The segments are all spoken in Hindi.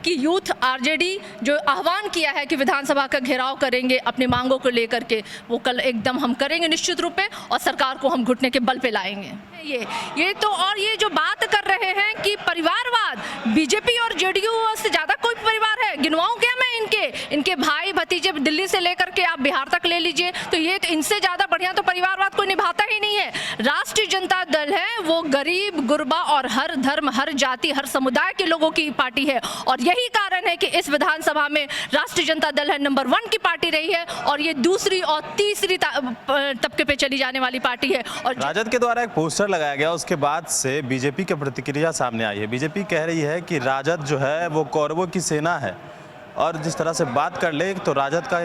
कि यूथ आरजेडी जो आह्वान किया है कि विधानसभा का घेराव करेंगे अपनी मांगों को लेकर के, वो कल एकदम हम करेंगे निश्चित रूप में, और सरकार को हम घुटने के बल पे लाएंगे। ये तो, और ये जो बात कर रहे हैं कि परिवारवाद, बीजेपी और जेडीयू से ज़्यादा कोई परिवार है? गिनवाऊं क्या मैं इनके भाई भतीजे दिल्ली से लेकर के आप बिहार तक ले लीजिए, तो ये तो इनसे ज़्यादा बढ़िया तो परिवारवाद कोई निभाता ही नहीं है। राष्ट्रीय जनता दल है वो गरीब गुरबा और हर धर्म, हर जाति, हर समुदाय के लोगों की पार्टी है, और यही कारण है कि इस विधानसभा में राष्ट्रीय जनता दल है नंबर 1 की पार्टी रही है, और ये दूसरी और तीसरी तबके पे चली जाने वाली पार्टी है। और राजद के द्वारा एक पोस्टर लगाया गया, उसके बाद से बीजेपी की प्रतिक्रिया सामने आई है। बीजेपी कह रही है कि राजद जो है वो कौरवों की सेना है, और जिस तरह से बात कर ले तो राजद का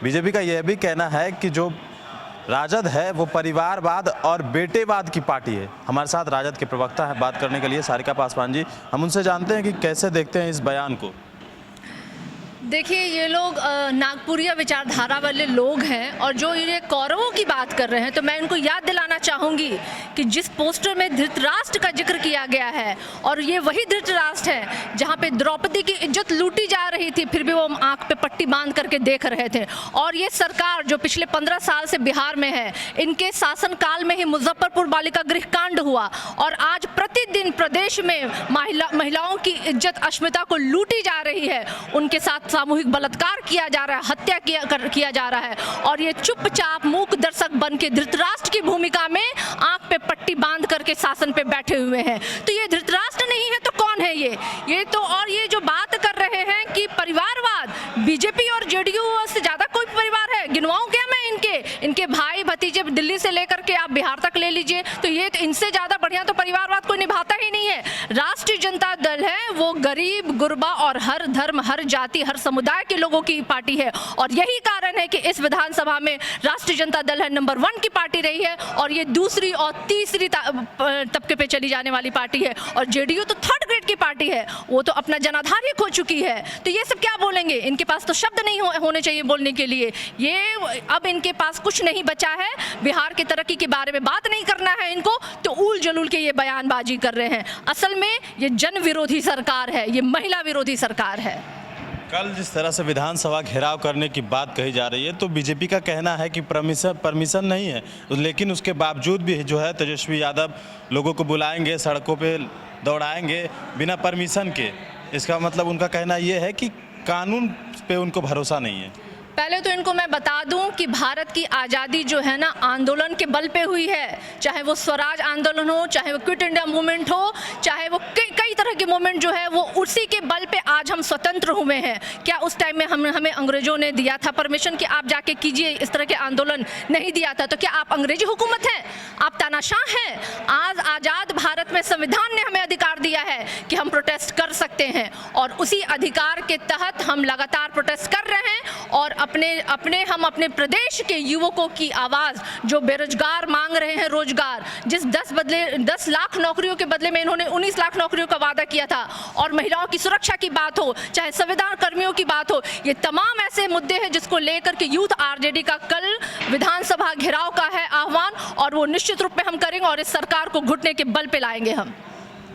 बीजेपी का यह भी कहना है कि जो राजद है वो परिवारवाद और बेटेवाद की पार्टी है। हमारे साथ राजद के प्रवक्ता है बात करने के लिए, सारिका पासवान जी। हम उनसे जानते हैं कि कैसे देखते हैं इस बयान को। देखिए, ये लोग नागपुरिया विचारधारा वाले लोग हैं, और जो ये कौरवों की बात कर रहे हैं, तो मैं इनको याद दिलाना चाहूँगी कि जिस पोस्टर में धृतराष्ट्र का जिक्र किया गया है, और ये वही धृतराष्ट्र है जहाँ पे द्रौपदी की इज्जत लूटी जा रही थी, फिर भी वो आंख पे पट्टी बांध करके देख रहे थे। और ये सरकार जो पिछले 15 साल से बिहार में है, इनके शासनकाल में ही मुजफ्फरपुर बालिका गृह कांड हुआ, और आज प्रतिदिन प्रदेश में महिलाओं की इज्जत अस्मिता को लूटी जा रही है, उनके साथ सामूहिक बलात्कार किया जा रहा है, हत्या किया जा रहा है, और ये चुपचाप मूक दर्शक बन के धृतराष्ट्र की भूमिका में आंख पे पट्टी बांध करके शासन पे बैठे हुए हैं। तो ये धृतराष्ट्र नहीं है तो कौन है ये तो, और ये जो बात कर रहे हैं कि परिवारवाद, बीजेपी और जेडीयू से ज्यादा कोई परिवार है? गिनवाऊं क्या मैं इनके भाई भतीजे दिल्ली से लेकर के आप बिहार तक ले लीजिए, तो ये तो इनसे ज्यादा बढ़िया तो परिवारवाद कोई निभाता ही नहीं है। राष्ट्रीय जनता दल है वो गरीब गुरबा और हर धर्म, हर जाति, हर समुदाय के लोगों की पार्टी है, और यही कारण है कि इस विधानसभा में राष्ट्रीय जनता दल है नंबर 1 की पार्टी रही है, और ये दूसरी और तीसरी तबके पे चली जाने वाली पार्टी है। और जेडीयू तो 3rd ग्रेड की पार्टी है, वो तो अपना जनाधार ही खो चुकी है। तो ये सब क्या बोलेंगे? इनके पास तो शब्द नहीं होने चाहिए बोलने के लिए। ये अब इनके पास कुछ नहीं बचा है, बिहार की तरक्की के बारे में बात नहीं करना है इनको, तो उल जलूल के ये बयानबाजी कर रहे हैं। असल में ये जन विरोधी सरकार है, ये महिला विरोधी सरकार है। कल जिस तरह से विधानसभा घेराव करने की बात कही जा रही है, तो बीजेपी का कहना है कि परमिशन नहीं है, लेकिन उसके बावजूद भी जो है तेजस्वी यादव लोगों को बुलाएंगे, सड़कों पे दौड़ाएंगे बिना परमिशन के। इसका मतलब उनका कहना ये है कि कानून पे उनको भरोसा नहीं है। पहले तो इनको मैं बता दूं कि भारत की आज़ादी जो है ना आंदोलन के बल पे हुई है, चाहे वो स्वराज आंदोलन हो, चाहे वो क्विट इंडिया मूवमेंट हो, चाहे वो कई तरह के मूवमेंट जो है वो उसी के बल पे आज हम स्वतंत्र हुए हैं। क्या उस टाइम में हमें अंग्रेजों ने दिया था परमिशन कि आप जाके कीजिए इस तरह के आंदोलन? नहीं दिया था। तो क्या आप अंग्रेजी हुकूमत हैं? आप तानाशाह हैं? आज आज़ाद भारत में संविधान ने हमें अधिकार दिया है कि हम प्रोटेस्ट कर सकते हैं, और उसी अधिकार के तहत हम लगातार प्रोटेस्ट कर रहे हैं, और हम अपने प्रदेश के युवकों की आवाज़, जो बेरोजगार मांग रहे हैं रोजगार, जिस 10 लाख नौकरियों के बदले में इन्होंने 19 लाख नौकरियों का वादा किया था, और महिलाओं की सुरक्षा की बात हो, चाहे संविधान कर्मियों की बात हो, ये तमाम ऐसे मुद्दे हैं जिसको लेकर के यूथ आरजेडी का कल विधानसभा घेराव का है आह्वान, और वो निश्चित रूप में हम करेंगे, और इस सरकार को घुटने के बल पे लाएंगे हम।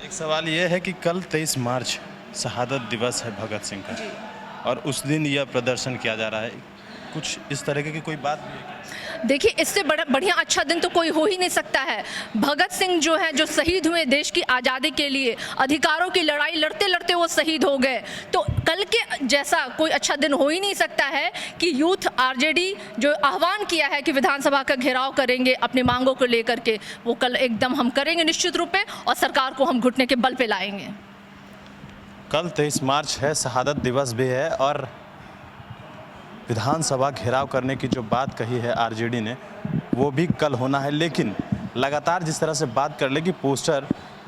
एक सवाल ये है कि कल 23 मार्च शहादत दिवस है भगत सिंह का, और उस दिन यह प्रदर्शन किया जा रहा है, कुछ इस तरह की कोई बात भी है? देखिए, इससे बढ़िया अच्छा दिन तो कोई हो ही नहीं सकता है। भगत सिंह जो है, जो शहीद हुए देश की आज़ादी के लिए, अधिकारों की लड़ाई लड़ते लड़ते वो शहीद हो गए, तो कल के जैसा कोई अच्छा दिन हो ही नहीं सकता है कि यूथ आरजेडी जो आह्वान किया है कि विधानसभा का घेराव करेंगे अपनी मांगों को लेकर के, वो कल एकदम हम करेंगे निश्चित रूप में, और सरकार को हम घुटने के बल पे लाएंगे। कल 23 मार्च है, शहादत दिवस भी है, और विधानसभा घेराव करने की जो बात कही है आरजेडी ने, वो भी कल होना है। लेकिन लगातार जिस तरह से बात कर ले कि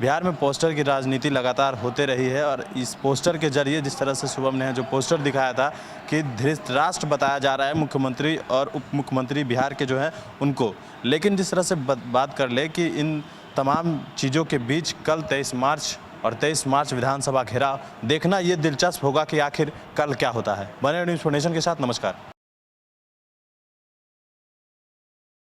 बिहार में पोस्टर की राजनीति लगातार होते रही है, और इस पोस्टर के जरिए जिस तरह से शुभम ने जो पोस्टर दिखाया था कि धृतराष्ट्र बताया जा रहा है मुख्यमंत्री और उप मुख्यमंत्री बिहार के जो हैं उनको, लेकिन जिस तरह से बात कर ले कि इन तमाम चीज़ों के बीच कल 23 मार्च और 23 मार्च विधानसभा घेराव देखना ये दिलचस्प होगा कि आखिर कल क्या होता है। बने न्यूज़ नेशन के साथ, नमस्कार।